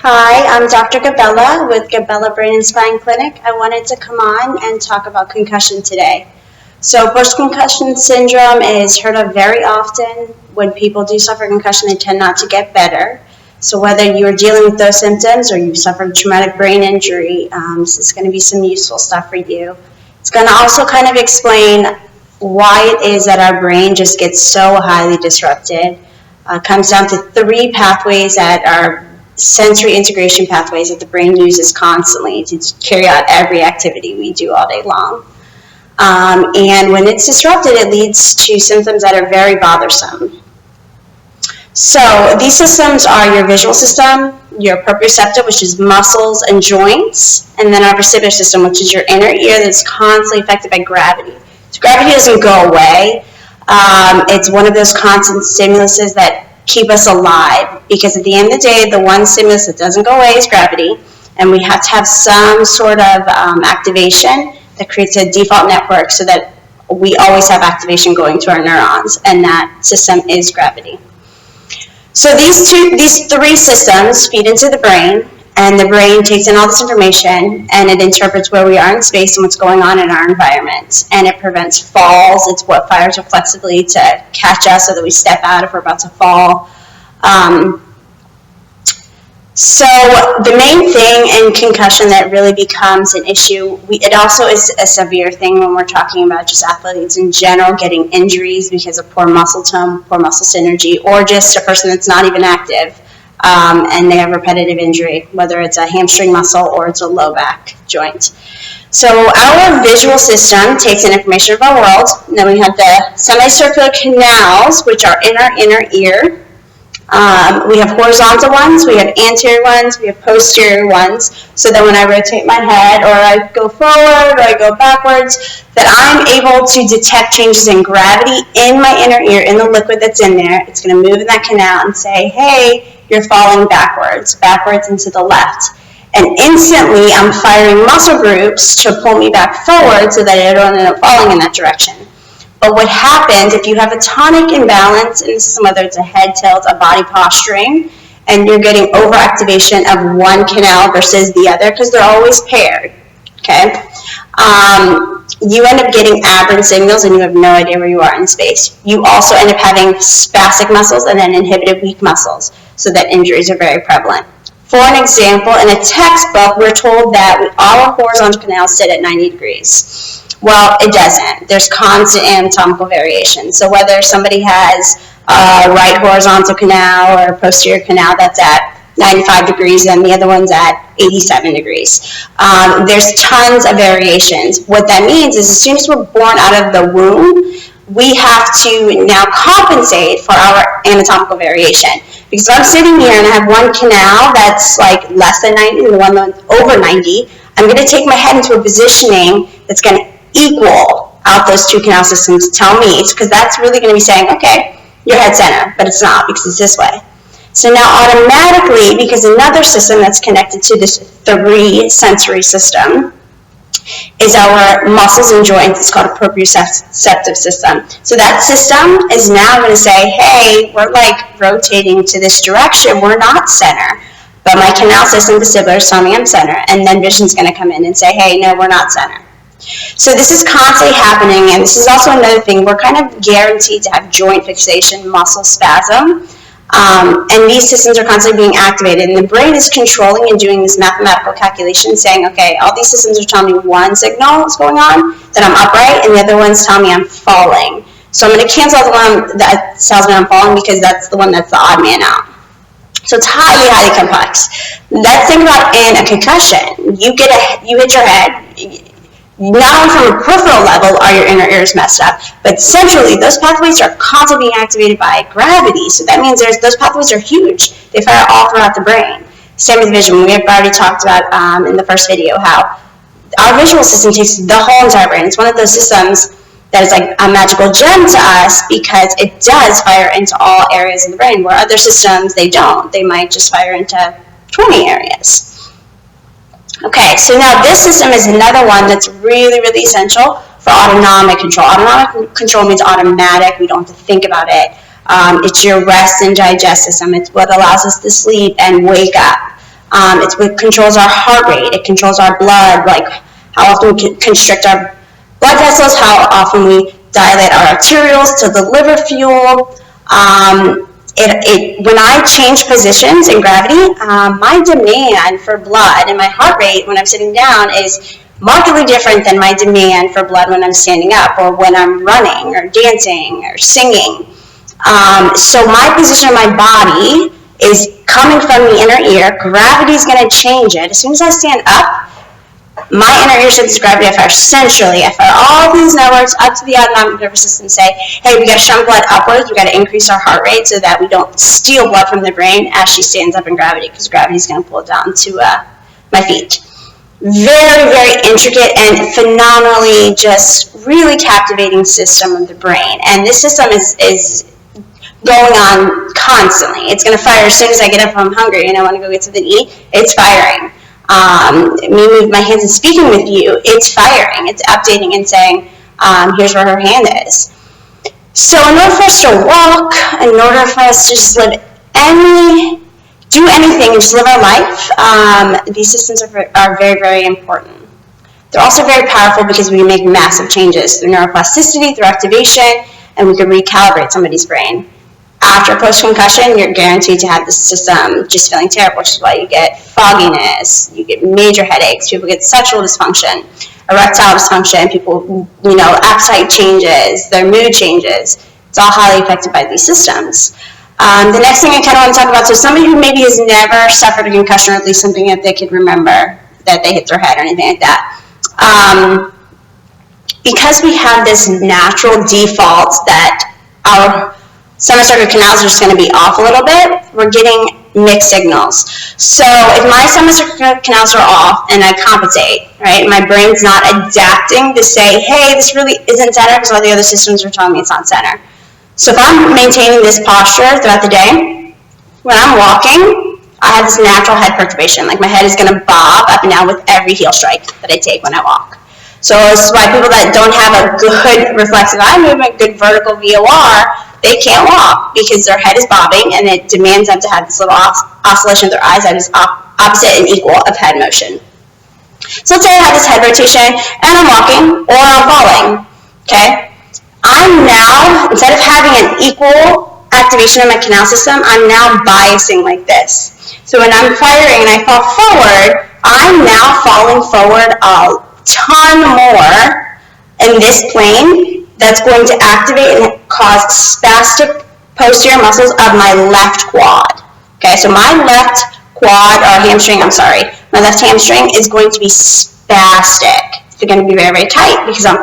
Hi, I'm Dr. Gabella with Gabella Brain and Spine Clinic. I wanted to come on and talk about concussion today. So post-concussion syndrome is heard of very often. When people do suffer concussion, they tend not to get better. So whether you're dealing with those symptoms or you've suffered traumatic brain injury, this is going to be some useful stuff for you. It's going to also kind of explain why it is that our brain just gets so highly disrupted. It comes down to three pathways that are sensory integration pathways that the brain uses constantly to carry out every activity we do all day long. And when it's disrupted, it leads to symptoms that are very bothersome. So these systems are your visual system, your proprioceptive, which is muscles and joints, and then our vestibular system, which is your inner ear that's constantly affected by gravity. So gravity doesn't go away. It's one of those constant stimuluses that keep us alive, because at the end of the day, the one stimulus that doesn't go away is gravity, and we have to have some sort of activation that creates a default network so that we always have activation going to our neurons, and that system is gravity. So these three systems feed into the brain, and the brain takes in all this information, and it interprets where we are in space and what's going on in our environment. And it prevents falls. It's what fires reflexively to catch us so that we step out if we're about to fall. So the main thing in concussion that really becomes an issue, it also is a severe thing when we're talking about just athletes in general getting injuries because of poor muscle tone, poor muscle synergy, or just a person that's not even active. And they have repetitive injury, whether it's a hamstring muscle or it's a low back joint. So our visual system takes in information of our world. And then we have the semicircular canals, which are in our inner ear. We have horizontal ones, we have anterior ones, we have posterior ones, so that when I rotate my head or I go forward or I go backwards, that I'm able to detect changes in gravity in my inner ear, in the liquid that's in there. It's going to move in that canal and say, hey, you're falling backwards and to the left. And instantly I'm firing muscle groups to pull me back forward so that I don't end up falling in that direction. But what happens if you have a tonic imbalance in the system, whether it's a head tilt, a body posturing, and you're getting overactivation of one canal versus the other, because they're always paired, okay? You end up getting aberrant signals and you have no idea where you are in space. You also end up having spastic muscles and then inhibited weak muscles, so that injuries are very prevalent. For an example, in a textbook, we're told that all our horizontal canals sit at 90 degrees. Well, it doesn't. There's constant anatomical variation. So whether somebody has a right horizontal canal or a posterior canal that's at 95 degrees and the other one's at 87 degrees. There's tons of variations. What that means is as soon as we're born out of the womb, we have to now compensate for our anatomical variation. Because if I'm sitting here and I have one canal that's like less than 90 and the one that's over 90, I'm going to take my head into a positioning that's going to equal out those two canal systems, tell me, because that's really going to be saying, okay, you're head center, but it's not because it's this way. So now automatically, because another system that's connected to this three sensory system is our muscles and joints. It's called a proprioceptive system. So that system is now going to say, hey, we're like rotating to this direction. We're not center. But my canal system, vestibular, is telling me I'm center. And then vision's going to come in and say, hey, no, we're not center. So this is constantly happening, and this is also another thing. We're kind of guaranteed to have joint fixation, muscle spasm, and these systems are constantly being activated. And the brain is controlling and doing this mathematical calculation, saying, okay, all these systems are telling me one signal is going on, that I'm upright, and the other one's telling me I'm falling. So I'm going to cancel out the one that tells me I'm falling because that's the one that's the odd man out. So it's highly, highly complex. Let's think about in a concussion. You hit your head. Not only from a peripheral level are your inner ears messed up, but centrally those pathways are constantly being activated by gravity. So that means those pathways are huge. They fire all throughout the brain. Same with vision. We have already talked about in the first video how our visual system takes the whole entire brain. It's one of those systems that is like a magical gem to us because it does fire into all areas of the brain, where other systems, they don't. They might just fire into 20 areas. Okay, so now this system is another one that's really, really essential for autonomic control. Autonomic control means automatic. We don't have to think about it. It's your rest and digest system. It's what allows us to sleep and wake up. It controls our heart rate. It controls our blood, like how often we constrict our blood vessels, how often we dilate our arterioles to deliver fuel. When I change positions in gravity, my demand for blood and my heart rate when I'm sitting down is markedly different than my demand for blood when I'm standing up or when I'm running or dancing or singing. So my position of my body is coming from the inner ear. Gravity is going to change it. As soon as I stand up, my inner ear sends gravity. I fire centrally. I fire all these networks up to the autonomic nervous system, say, hey, we got to shun blood upwards. We got to increase our heart rate so that we don't steal blood from the brain as she stands up in gravity, because gravity is going to pull it down to my feet. Very, very intricate and phenomenally just really captivating system of the brain. And this system is going on constantly. It's going to fire as soon as I get up if I'm hungry and I want to go get something to eat. It's firing. Me moving my hands and speaking with you, it's firing. It's updating and saying, here's where her hand is. So in order for us to walk, in order for us to just do anything and just live our life, these systems are very, very important. They're also very powerful because we can make massive changes through neuroplasticity, through activation, and we can recalibrate somebody's brain. After post-concussion, you're guaranteed to have the system just feeling terrible, which is why you get fogginess, you get major headaches, people get sexual dysfunction, erectile dysfunction, people, appetite changes, their mood changes. It's all highly affected by these systems. The next thing I kind of want to talk about, so somebody who maybe has never suffered a concussion, or at least something that they could remember, that they hit their head or anything like that. Because we have this natural default that our semicircular canals are just going to be off a little bit, we're getting mixed signals. So if my semicircular canals are off and I compensate, right, my brain's not adapting to say, hey, this really isn't center because all the other systems are telling me it's not center. So if I'm maintaining this posture throughout the day, when I'm walking, I have this natural head perturbation. Like my head is going to bob up and down with every heel strike that I take when I walk. So this is why people that don't have a good reflexive eye movement, good vertical VOR, they can't walk because their head is bobbing and it demands them to have this little oscillation of their eyes that is opposite and equal of head motion. So let's say I have this head rotation and I'm walking or I'm falling, okay? I'm now, instead of having an equal activation of my canal system, I'm now biasing like this. So when I'm firing and I fall forward, I'm now falling forward a ton more in this plane that's going to activate and cause spastic posterior muscles of my left quad. Okay, so my left quad, or hamstring, my left hamstring is going to be spastic. It's going to be very, very tight because I'm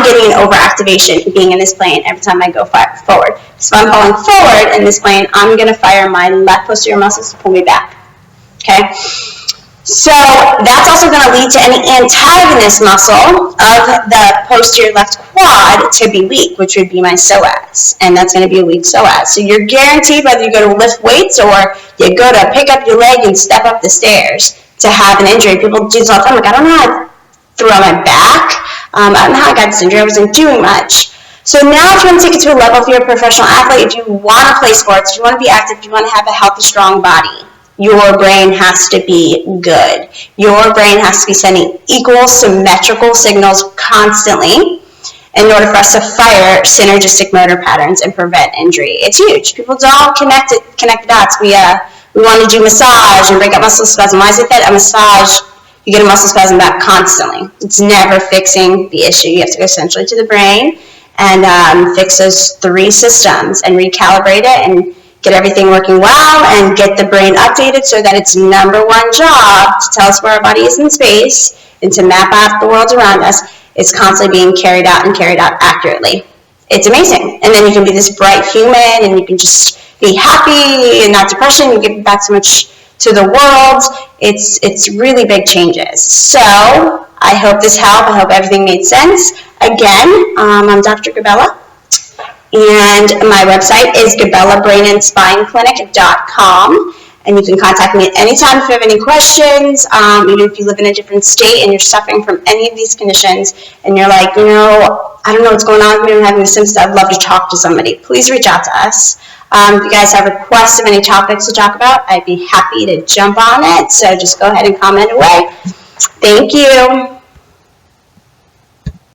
getting an overactivation being in this plane every time I go forward. So if I'm falling forward in this plane, I'm going to fire my left posterior muscles to pull me back. Okay? So that's also going to lead to any antagonist muscle of the posterior left quad to be weak, which would be my psoas, and that's going to be a weak psoas. So you're guaranteed, whether you go to lift weights or you go to pick up your leg and step up the stairs, to have an injury. People do this all the time, like, I don't know how I threw on my back, I don't know how I got this injury, I wasn't doing much. So now if you want to take it to a level, if you're a professional athlete, if you want to play sports, if you want to be active, if you want to have a healthy, strong body, your brain has to be good. Your brain has to be sending equal, symmetrical signals constantly in order for us to fire synergistic motor patterns and prevent injury. It's huge. People don't connect the dots. We want to do massage and break up muscle spasm. Why is it that a massage, you get a muscle spasm back constantly? It's never fixing the issue. You have to go centrally to the brain and fix those three systems and recalibrate it and get everything working well and get the brain updated so that its number one job to tell us where our body is in space and to map out the world around us is constantly being carried out and carried out accurately. It's amazing. And then you can be this bright human and you can just be happy and not depression. You give back so much to the world. It's really big changes. So I hope this helped. I hope everything made sense. Again, I'm Dr. Gabella. And my website is GabellaBrainAndSpineClinic.com, and you can contact me at any time if you have any questions, even if you live in a different state and you're suffering from any of these conditions, and you're like, I don't know what's going on with me, I'm having the symptoms, I'd love to talk to somebody. Please reach out to us. If you guys have requests of any topics to talk about, I'd be happy to jump on it. So just go ahead and comment away. Thank you.